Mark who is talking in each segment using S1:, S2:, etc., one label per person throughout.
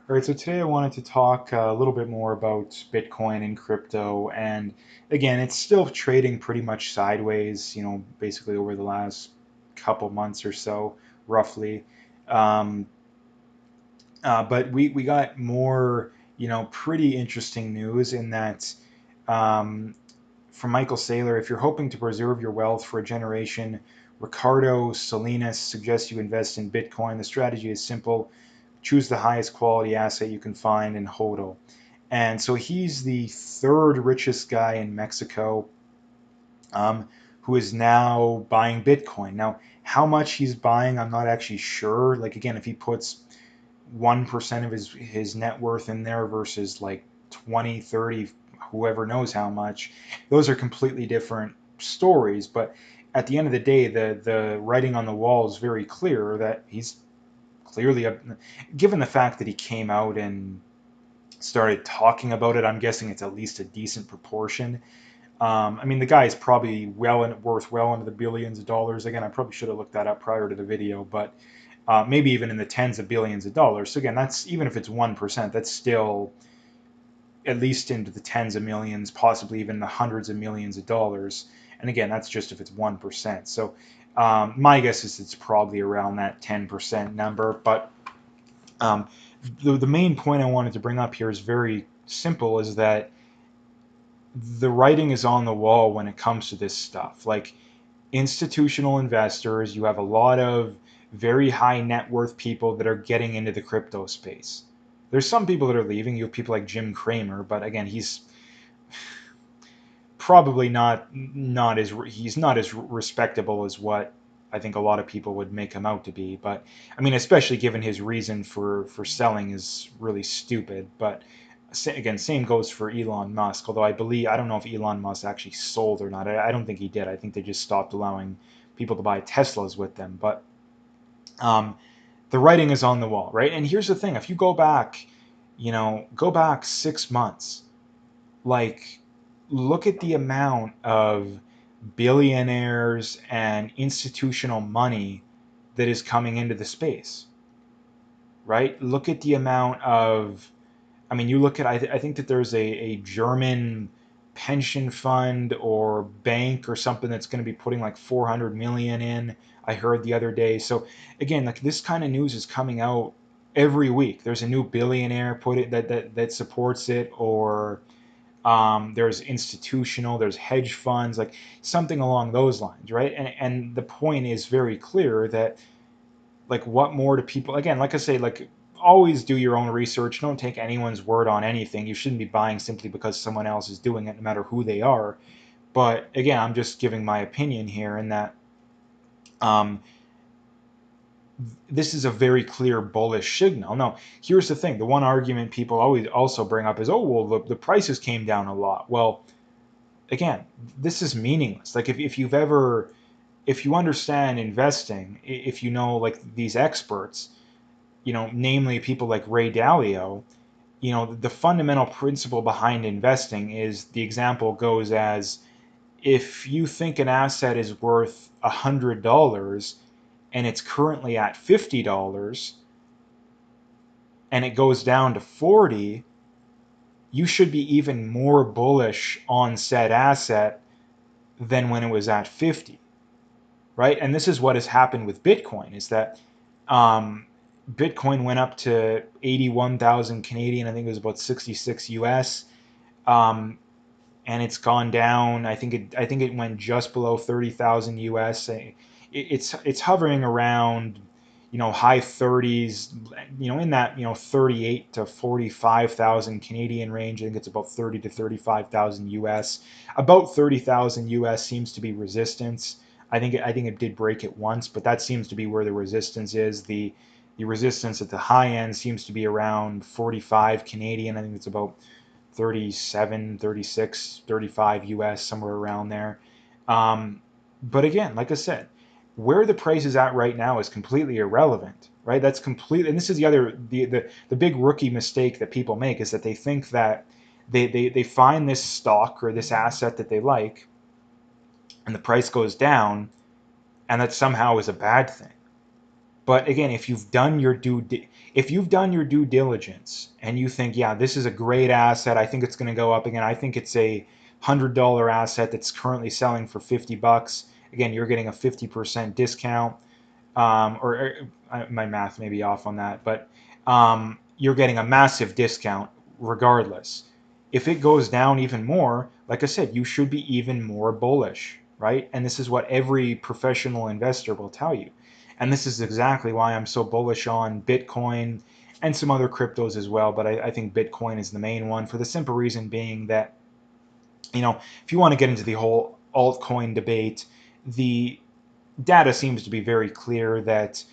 S1: All right, so today I wanted to talk a little bit more about Bitcoin and crypto. And again, it's still trading pretty much sideways, basically over the last couple months or so, roughly. Um, but we got more, pretty interesting news in that from Michael Saylor, if you're hoping to preserve your wealth for a generation, Ricardo Salinas suggests you invest in Bitcoin. The strategy is simple: choose the highest quality asset you can find in HODL. And so he's the third richest guy in Mexico, who is now buying Bitcoin. Now, how much he's buying, I'm not actually sure. Like, again, if he puts 1% of his net worth in there versus like 20, 30, whoever knows how much, those are completely different stories. But at the end of the day, the writing on the wall is very clear that he's clearly, given the fact that he came out and started talking about it, I'm guessing it's at least a decent proportion. I mean, the guy is probably worth well into the billions of dollars. Again, I probably should have looked that up prior to the video, but maybe even in the tens of billions of dollars. So again, that's even if it's 1%, that's still at least into the tens of millions, possibly even the hundreds of millions of dollars. And again, that's just if it's 1%. So my guess is it's probably around that 10% number. But um, the main point I wanted to bring up here is very simple: is that the writing is on the wall when it comes to this stuff. Like, institutional investors, you have a lot of very high net worth people that are getting into the crypto space. There's some people that are leaving. You have people like Jim Cramer, but again, he's probably not as respectable as what I think a lot of people would make him out to be. But I mean, especially given his reason for selling is really stupid. But again, same goes for Elon Musk. Although I don't know if Elon Musk actually sold or not. I don't think he did. I think they just stopped allowing people to buy Teslas with them. But um, the writing is on the wall, right? And here's the thing: if you go back 6 months, like, look at the amount of billionaires and institutional money that is coming into the space, right? Look at the amount of, I mean, you look at, I think that there's a German pension fund or bank or something that's going to be putting like 400 million in, I heard the other day. So again, like, this kind of news is coming out every week. There's a new billionaire put it that supports it, or there's institutional, there's hedge funds, like something along those lines, right? And the point is very clear that, like, what more do people, again, like I say, like, always do your own research. Don't take anyone's word on anything. You shouldn't be buying simply because someone else is doing it, no matter who they are. But again, I'm just giving my opinion here in that um, this is a very clear bullish signal. Now, here's the thing: the one argument people always also bring up is, oh, well, the prices came down a lot. Well, again, this is meaningless. Like, if you understand investing, if you know, like, these experts, namely people like Ray Dalio, the fundamental principle behind investing is, the example goes as, if you think an asset is worth $100 and it's currently at $50 and it goes down to 40, you should be even more bullish on said asset than when it was at 50, right? And this is what has happened with Bitcoin: is that um, Bitcoin went up to 81,000 Canadian. I think it was about 66 US, um, and it's gone down. I think it went just below 30,000 US. It's hovering around, high 30s, in that, 38 to 45,000 Canadian range. I think it's about 30 to 35,000 US. About 30,000 US seems to be resistance. I think it did break it once, but that seems to be where the resistance is. The resistance at the high end seems to be around 45 Canadian. I think it's about 37, 36, 35 US, somewhere around there. Um, but again, like I said, where the price is at right now is completely irrelevant, right? That's complete. And this is the big rookie mistake that people make, is that they think that they find this stock or this asset that they like, and the price goes down, and that somehow is a bad thing. But again, if you've done your due diligence and you think, yeah, this is a great asset, I think it's going to go up again. I think it's a $100 asset that's currently selling for $50. Again, you're getting a 50% discount, my math may be off on that, but you're getting a massive discount regardless. If it goes down even more, like I said, you should be even more bullish, right? And this is what every professional investor will tell you. And this is exactly why I'm so bullish on Bitcoin and some other cryptos as well. But I think Bitcoin is the main one, for the simple reason being that, if you want to get into the whole altcoin debate, the data seems to be very clear that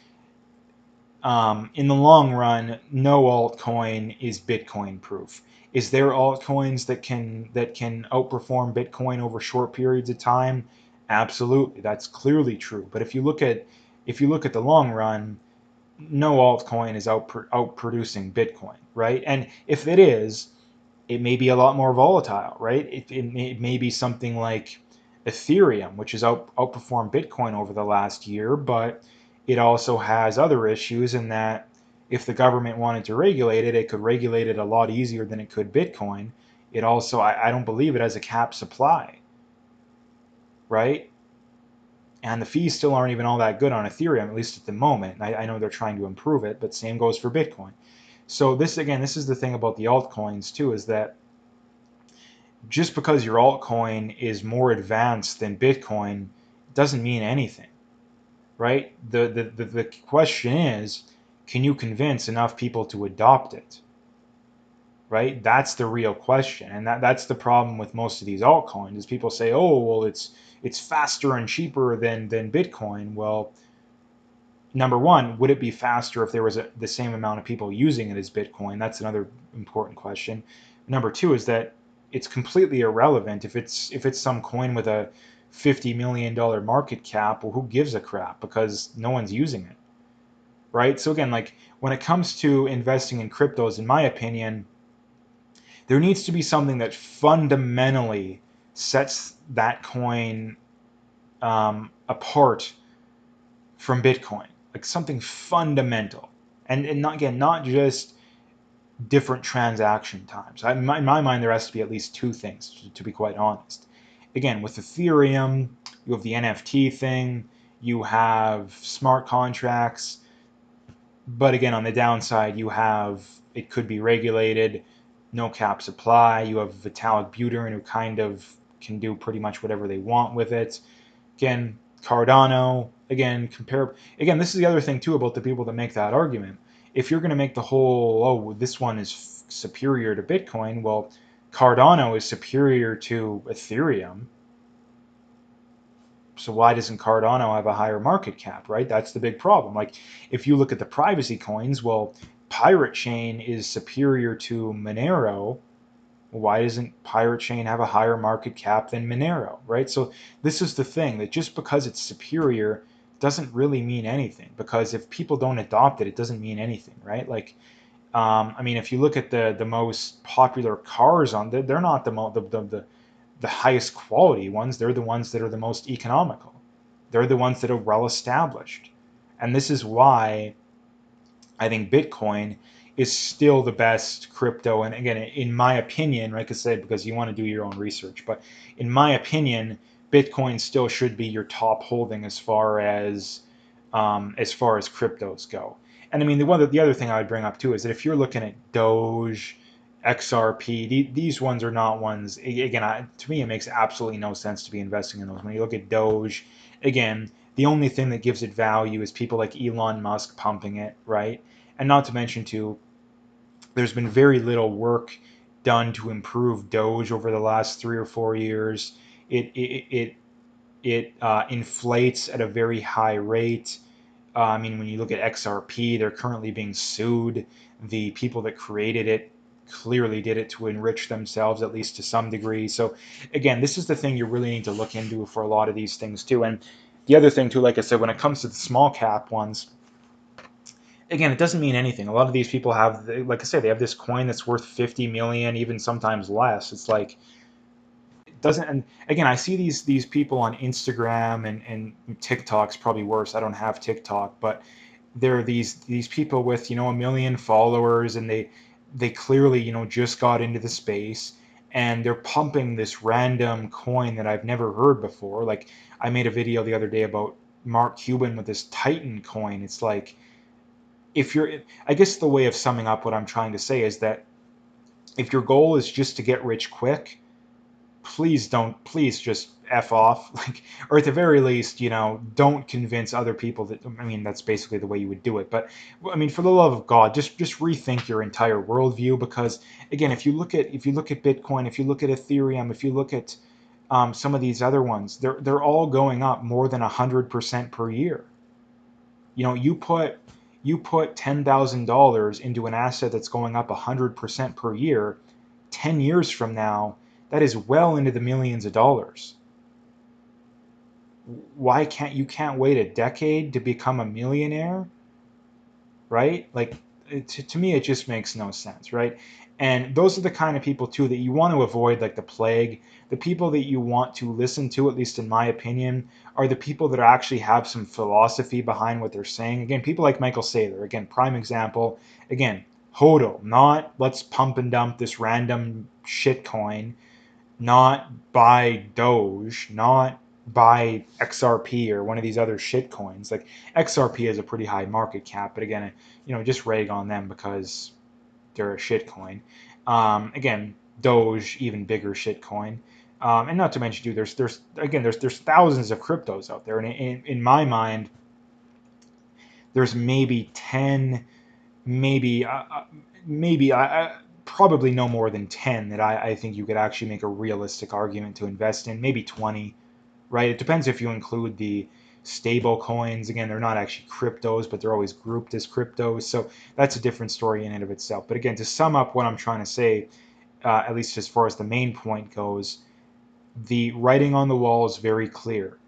S1: in the long run, no altcoin is Bitcoin proof. Is there altcoins that can outperform Bitcoin over short periods of time? Absolutely, that's clearly true. But if you look at the long run, no altcoin is outproducing Bitcoin, right? And if it is, it may be a lot more volatile, right? It may be something like Ethereum, which has outperformed Bitcoin over the last year, but it also has other issues in that if the government wanted to regulate it, it could regulate it a lot easier than it could Bitcoin. It also, I don't believe it has a cap supply, right? And the fees still aren't even all that good on Ethereum, at least at the moment. I know they're trying to improve it, but same goes for Bitcoin. So this is the thing about the altcoins too, is that just because your altcoin is more advanced than Bitcoin doesn't mean anything, right? The question is, can you convince enough people to adopt it, right? That's the real question, and that's the problem with most of these altcoins. Is people say, oh, well, it's faster and cheaper than Bitcoin. Well, number one, would it be faster if there was the same amount of people using it as Bitcoin? That's another important question. Number two is that it's completely irrelevant if it's some coin with a $50 million market cap. Well, who gives a crap, because no one's using it, right? So again, like when it comes to investing in cryptos, in my opinion, there needs to be something that fundamentally sets that coin apart from Bitcoin, like something fundamental, and not, again, not just different transaction times. In my mind, there has to be at least two things, to be quite honest. Again, with Ethereum, you have the NFT thing, you have smart contracts, but again, on the downside, you have it could be regulated, no cap supply. You have Vitalik Buterin, who kind of can do pretty much whatever they want with it. Again, Cardano, again, this is the other thing too about the people that make that argument. If you're going to make the whole, oh, this one is superior to Bitcoin, well, Cardano is superior to Ethereum. So why doesn't Cardano have a higher market cap, right? That's the big problem. Like, if you look at the privacy coins, well, Pirate Chain is superior to Monero. Why doesn't Pirate Chain have a higher market cap than Monero, right? So this is the thing, that just because it's superior doesn't really mean anything, because if people don't adopt it, it doesn't mean anything, right? Like, I mean, if you look at the most popular cars on, they're not the highest quality ones. They're the ones that are the most economical. They're the ones that are well established. And this is why I think Bitcoin is still the best crypto. And again, in my opinion, like I said, because you want to do your own research, but in my opinion, Bitcoin still should be your top holding as far as cryptos go. And I mean, the other thing I would bring up too is that if you're looking at Doge, XRP, these ones are not ones. Again, to me, it makes absolutely no sense to be investing in those. When you look at Doge, again, the only thing that gives it value is people like Elon Musk pumping it, right? And not to mention too, there's been very little work done to improve Doge over the last 3 or 4 years. It inflates at a very high rate. I mean, when you look at XRP, they're currently being sued. The people that created it clearly did it to enrich themselves, at least to some degree. So again, this is the thing you really need to look into for a lot of these things too. And the other thing too, like I said, when it comes to the small cap ones, again, it doesn't mean anything. A lot of these people have, like I said, they have this coin that's worth 50 million, even sometimes less. It's like, it doesn't. And again, I see these people on Instagram and TikTok's probably worse. I don't have TikTok, but there are these people with, 1 million followers, and they clearly, just got into the space, and they're pumping this random coin that I've never heard before. Like, I made a video the other day about Mark Cuban with this Titan coin. It's like, if you're I guess the way of summing up what I'm trying to say is that if your goal is just to get rich quick, please just f off, like, or at the very least, don't convince other people that, I mean, that's basically the way you would do it. But I mean, for the love of God, just rethink your entire worldview, because again, if you look at Bitcoin, if you look at Ethereum, if you look at some of these other ones, they're all going up more than 100% per year. You put $10,000 into an asset that's going up 100% per year. 10 years from now, that is well into the millions of dollars. Why can't wait a decade to become a millionaire, right? Like, to me, it just makes no sense, right? And those are the kind of people too that you want to avoid like the plague. The people that you want to listen to, at least in my opinion, are the people that actually have some philosophy behind what they're saying. Again, people like Michael Saylor, again, prime example. Again, HODL, not let's pump and dump this random shit coin, not buy Doge, not buy XRP or one of these other shit coins. Like, XRP has a pretty high market cap, but again, just rag on them because they're a shit coin. Again, Doge, even bigger shit coin. And not to mention, dude, there's thousands of cryptos out there, and in my mind, there's maybe 10, maybe maybe probably no more than 10 that I think you could actually make a realistic argument to invest in. Maybe 20, right? It depends if you include the stable coins. Again, they're not actually cryptos, but they're always grouped as cryptos. So that's a different story in and of itself. But again, to sum up what I'm trying to say, at least as far as the main point goes, the writing on the wall is very clear,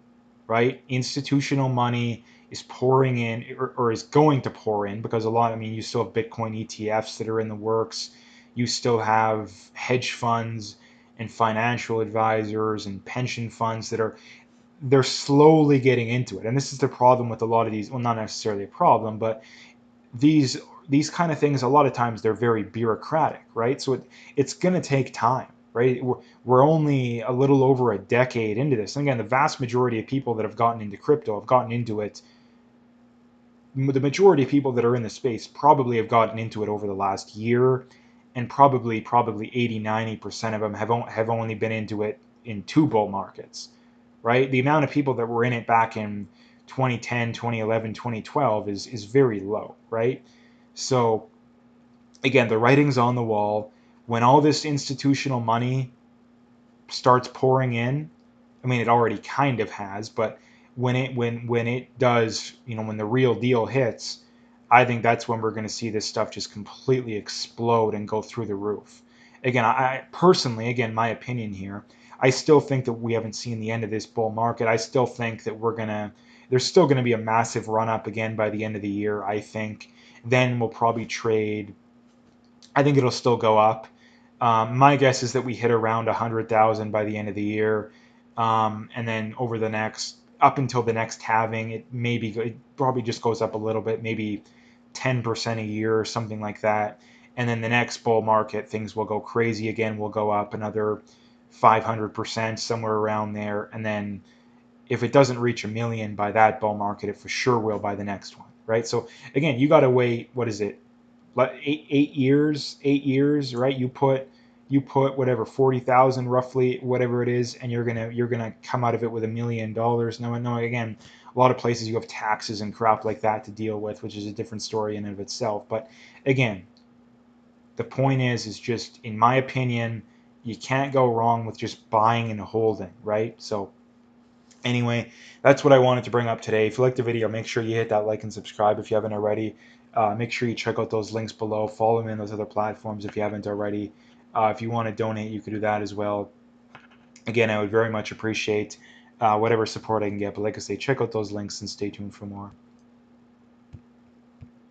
S1: right? Institutional money is pouring in, or is going to pour in, because I mean, you still have Bitcoin ETFs that are in the works. You still have hedge funds and financial advisors and pension funds they're slowly getting into it. And this is the problem with a lot of these, well, not necessarily a problem, but these these kind of things, a lot of times they're very bureaucratic, right? So it's going to take time, right? We're only a little over a decade into this. And again, the vast majority of people that have gotten into crypto have gotten into it. The majority of people that are in the space probably have gotten into it over the last year, and probably 80-90% of them have only been into it in two bull markets, right? The amount of people that were in it back in 2010, 2011, 2012 is very low, right? So again, the writing's on the wall. When all this institutional money starts pouring in, I mean, it already kind of has, but when it does, when the real deal hits, I think that's when we're going to see this stuff just completely explode and go through the roof. Again, I personally, again, my opinion here, I still think that we haven't seen the end of this bull market. I still think that there's still gonna be a massive run up again by the end of the year. I think then we'll probably trade. I think it'll still go up. My guess is that we hit around 100,000 by the end of the year, and then over the next, up until the next halving, it probably just goes up a little bit, maybe 10% a year or something like that. And then the next bull market, things will go crazy again. We'll go up another 500%, somewhere around there. And then if it doesn't reach a million by that bull market, it for sure will by the next one, right? So again, you got to wait. What is it? 8 years, 8 years, right? You put whatever 40,000 roughly, whatever it is, and you're gonna come out of it with $1 million. Now, I know, again, a lot of places you have taxes and crap like that to deal with, which is a different story in and of itself. But again, the point is just, in my opinion, you can't go wrong with just buying and holding, right? So anyway, that's what I wanted to bring up today. If you liked the video, make sure you hit that like and subscribe if you haven't already. Make sure you check out those links below. Follow me on those other platforms if you haven't already. If you want to donate, you can do that as well. Again, I would very much appreciate whatever support I can get. But like I say, check out those links and stay tuned for more.